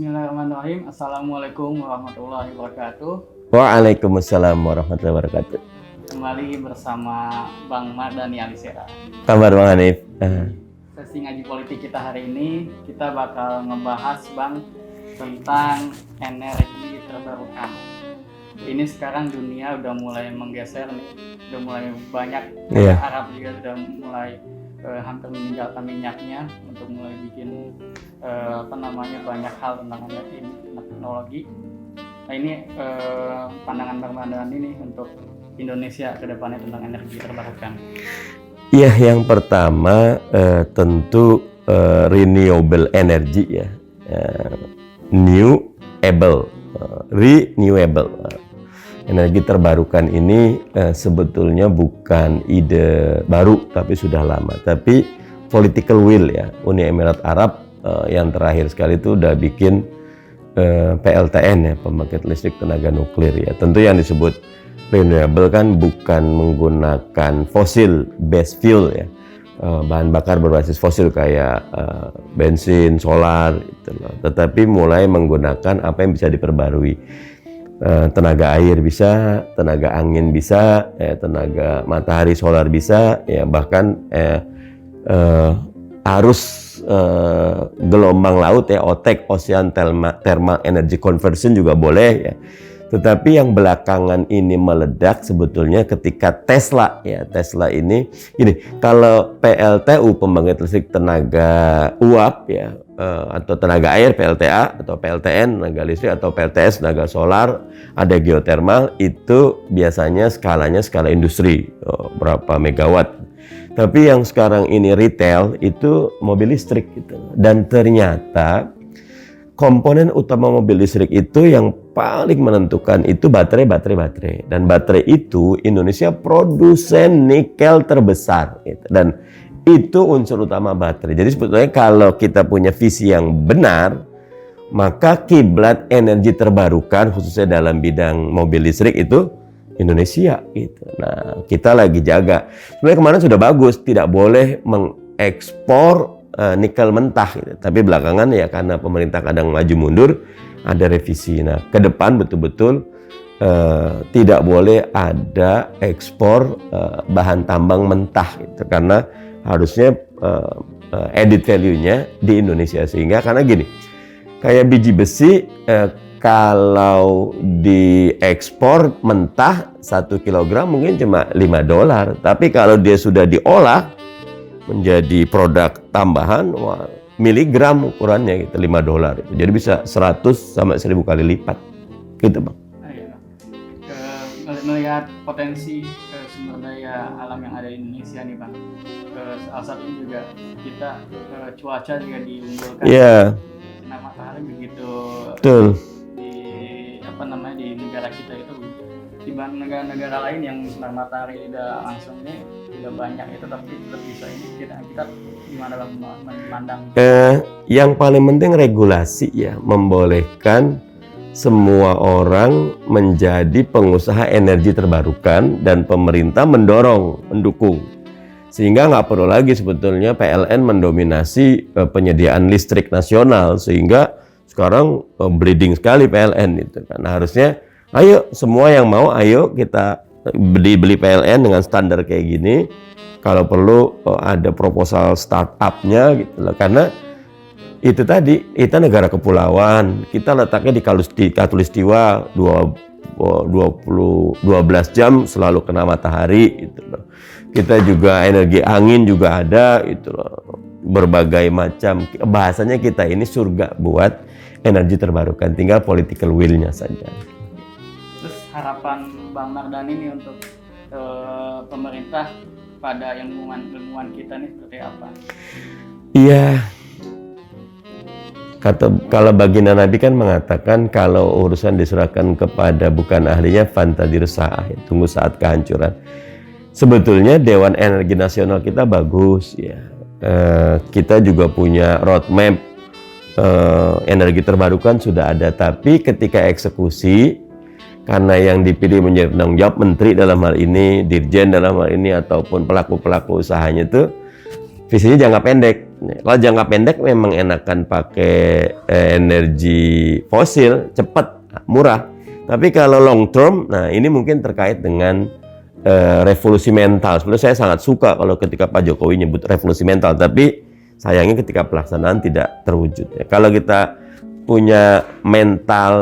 Bismillahirrahmanirrahim. Assalamualaikum warahmatullahi wabarakatuh. Waalaikumsalam warahmatullahi wabarakatuh. Kembali bersama Bang Mardhani Alisera. Kabar Bang Hanif? Sesi ngaji politik kita hari ini, kita bakal ngebahas Bang tentang energi terbarukan. Ini sekarang dunia udah mulai menggeser nih, udah mulai banyak Arab juga udah mulai hampir meninggalkan minyaknya untuk mulai bikin banyak hal tentang energi teknologi. Nah ini pandangan Bang Mardhani nih untuk Indonesia ke depannya tentang energi terbarukan. Iya, yang pertama tentu renewable energy ya, renewable. Energi terbarukan ini sebetulnya bukan ide baru, tapi sudah lama. Tapi political will ya, Uni Emirat Arab yang terakhir sekali itu udah bikin PLTN ya, pembangkit listrik tenaga nuklir ya. Tentu yang disebut renewable kan bukan menggunakan fossil based fuel ya, bahan bakar berbasis fosil kayak bensin, solar gitu loh. Tetapi mulai menggunakan apa yang bisa diperbarui. Tenaga air bisa, tenaga angin bisa, tenaga matahari solar bisa, ya bahkan arus gelombang laut ya, OTEC, Ocean Thermal Energy Conversion juga boleh ya. Tetapi yang belakangan ini meledak sebetulnya ketika Tesla ini kalau PLTU, pembangkit listrik tenaga uap ya, atau tenaga air PLTA atau PLTN tenaga listrik atau PLTS tenaga solar, ada geothermal, itu biasanya skalanya skala industri berapa megawatt. Tapi yang sekarang ini retail itu mobil listrik gitu. Dan ternyata komponen utama mobil listrik itu yang paling menentukan itu baterai. Dan baterai itu Indonesia produsen nikel terbesar gitu. Dan itu unsur utama baterai. Jadi sebetulnya kalau kita punya visi yang benar, maka kiblat energi terbarukan khususnya dalam bidang mobil listrik itu Indonesia gitu. Nah, kita lagi jaga. Sebenarnya kemarin sudah bagus, tidak boleh mengekspor nikel mentah gitu. Tapi belakangan ya karena pemerintah kadang maju mundur, ada revisi. Nah, ke depan betul-betul tidak boleh ada ekspor bahan tambang mentah gitu. Karena harusnya added value-nya di Indonesia. Sehingga karena gini, kayak biji besi kalau diekspor mentah 1 kg mungkin cuma $5. Tapi kalau dia sudah diolah menjadi produk tambahan, miligram ukurannya gitu, $5 gitu. Jadi bisa 100 sampai 1000 kali lipat gitu Bang. Melihat potensi sumber daya alam yang ada di Indonesia nih Bang, salah satunya juga kita cuaca juga diunggulkan. Sinar matahari begitu. Betul. Di negara kita itu dibanding negara-negara lain yang sinar matahari tidak langsung ini tidak banyak itu, tapi tetap bisa ini kita gimana Bang memandang? Yang paling penting regulasi ya, membolehkan semua orang menjadi pengusaha energi terbarukan dan pemerintah mendukung. Sehingga nggak perlu lagi sebetulnya PLN mendominasi penyediaan listrik nasional, sehingga sekarang bleeding sekali PLN itu kan. Harusnya ayo semua yang mau, ayo kita beli PLN dengan standar kayak gini. Kalau perlu ada proposal startupnya gitu loh. Karena itu tadi, kita negara kepulauan, kita letaknya di Katulistiwa, 12 jam selalu kena matahari gitu loh. Kita juga energi angin juga ada gitu loh. Berbagai macam, bahasanya kita ini surga buat energi terbarukan, tinggal political will-nya saja. Terus harapan Bang Mardhani ini untuk pemerintah pada ilmuwan kita nih seperti apa? Iya. Kalau baginda Nabi kan mengatakan kalau urusan diserahkan kepada bukan ahlinya fantadir sa'ah, tunggu saat kehancuran. Sebetulnya Dewan Energi Nasional kita bagus ya. Kita juga punya roadmap energi terbarukan sudah ada, tapi ketika eksekusi, karena yang dipilih menjadi penanggung jawab menteri dalam hal ini, dirjen dalam hal ini, ataupun pelaku-pelaku usahanya itu visinya jangka pendek. Kalau jangka pendek memang enakan pakai energi fosil, cepat, murah. Tapi kalau long term, nah ini mungkin terkait dengan revolusi mental. Sebenarnya saya sangat suka kalau ketika Pak Jokowi nyebut revolusi mental, tapi sayangnya ketika pelaksanaan tidak terwujud. Kalau kita punya mental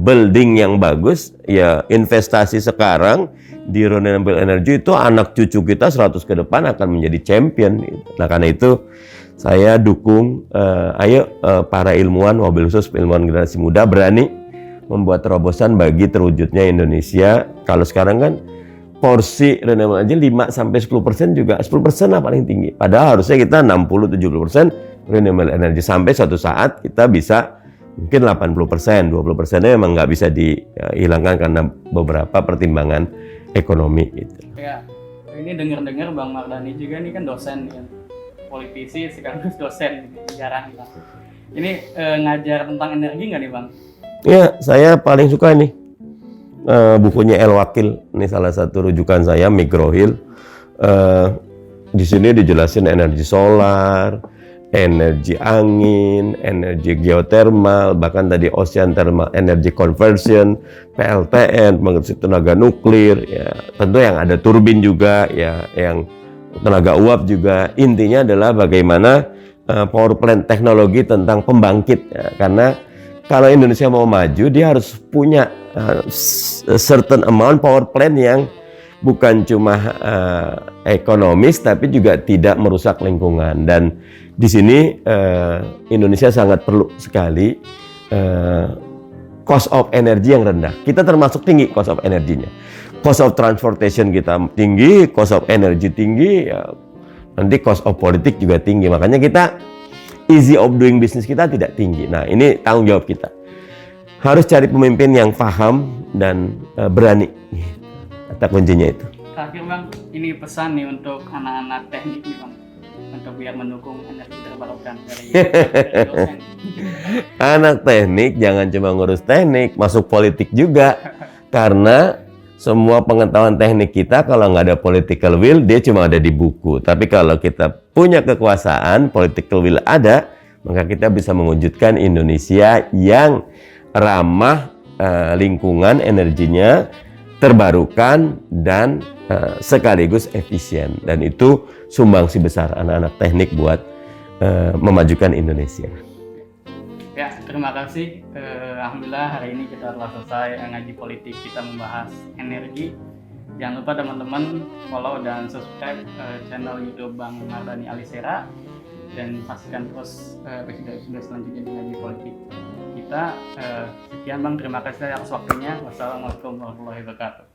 building yang bagus, ya investasi sekarang di renewable energy itu anak cucu kita 100 ke depan akan menjadi champion. Nah karena itu saya dukung, para ilmuwan, wabil khusus ilmuwan generasi muda berani membuat terobosan bagi terwujudnya Indonesia. Kalau sekarang kan porsi renewable energy 5-10% juga 10% lah paling tinggi. Padahal harusnya kita 60-70% renewable energy sampai suatu saat kita bisa mungkin 80%, 20%-nya memang nggak bisa dihilangkan karena beberapa pertimbangan ekonomi gitu. Ya, ini dengar-dengar Bang Mardhani juga nih kan dosen ya. Politisi sekaligus dosen, jarang Bang. Ini ngajar tentang energi nggak nih Bang? Ya, saya paling suka nih bukunya El Wakil. Ini salah satu rujukan saya, Microhill. Di sini dijelasin energi solar, energi angin, energi geothermal, bahkan tadi ocean thermal energy conversion, PLTN, pembangkit tenaga nuklir, ya tentu yang ada turbin juga, ya yang tenaga uap juga. Intinya adalah bagaimana power plant teknologi tentang pembangkit, ya. Karena kalau Indonesia mau maju, dia harus punya certain amount power plant yang bukan cuma ekonomis, tapi juga tidak merusak lingkungan. Dan di sini Indonesia sangat perlu sekali cost of energy yang rendah. Kita termasuk tinggi cost of energinya. Cost of transportation kita tinggi, cost of energy tinggi, ya, nanti cost of politik juga tinggi. Makanya kita easy of doing business kita tidak tinggi. Nah ini tanggung jawab kita. Harus cari pemimpin yang paham dan berani. Kata kuncinya itu. Terakhir Bang, ini pesan nih untuk anak-anak teknik nih Bang, untuk biar mendukung energi terbarukan dari dosen. Anak teknik jangan cuma ngurus teknik, masuk politik juga. Karena semua pengetahuan teknik kita kalau nggak ada political will, dia cuma ada di buku. Tapi kalau kita punya kekuasaan, political will ada, maka kita bisa mewujudkan Indonesia yang ramah lingkungan, energinya terbarukan dan sekaligus efisien. Dan itu sumbangsi besar anak-anak teknik buat memajukan Indonesia. Ya, terima kasih. Alhamdulillah hari ini kita telah selesai ngaji politik, kita membahas energi. Jangan lupa teman-teman follow dan subscribe channel YouTube Bang Mardhani Alisera, dan pastikan terus episode-episode selanjutnya di ngaji politik kita. Sekian Bang, terima kasih atas waktunya. Wassalamualaikum warahmatullahi wabarakatuh.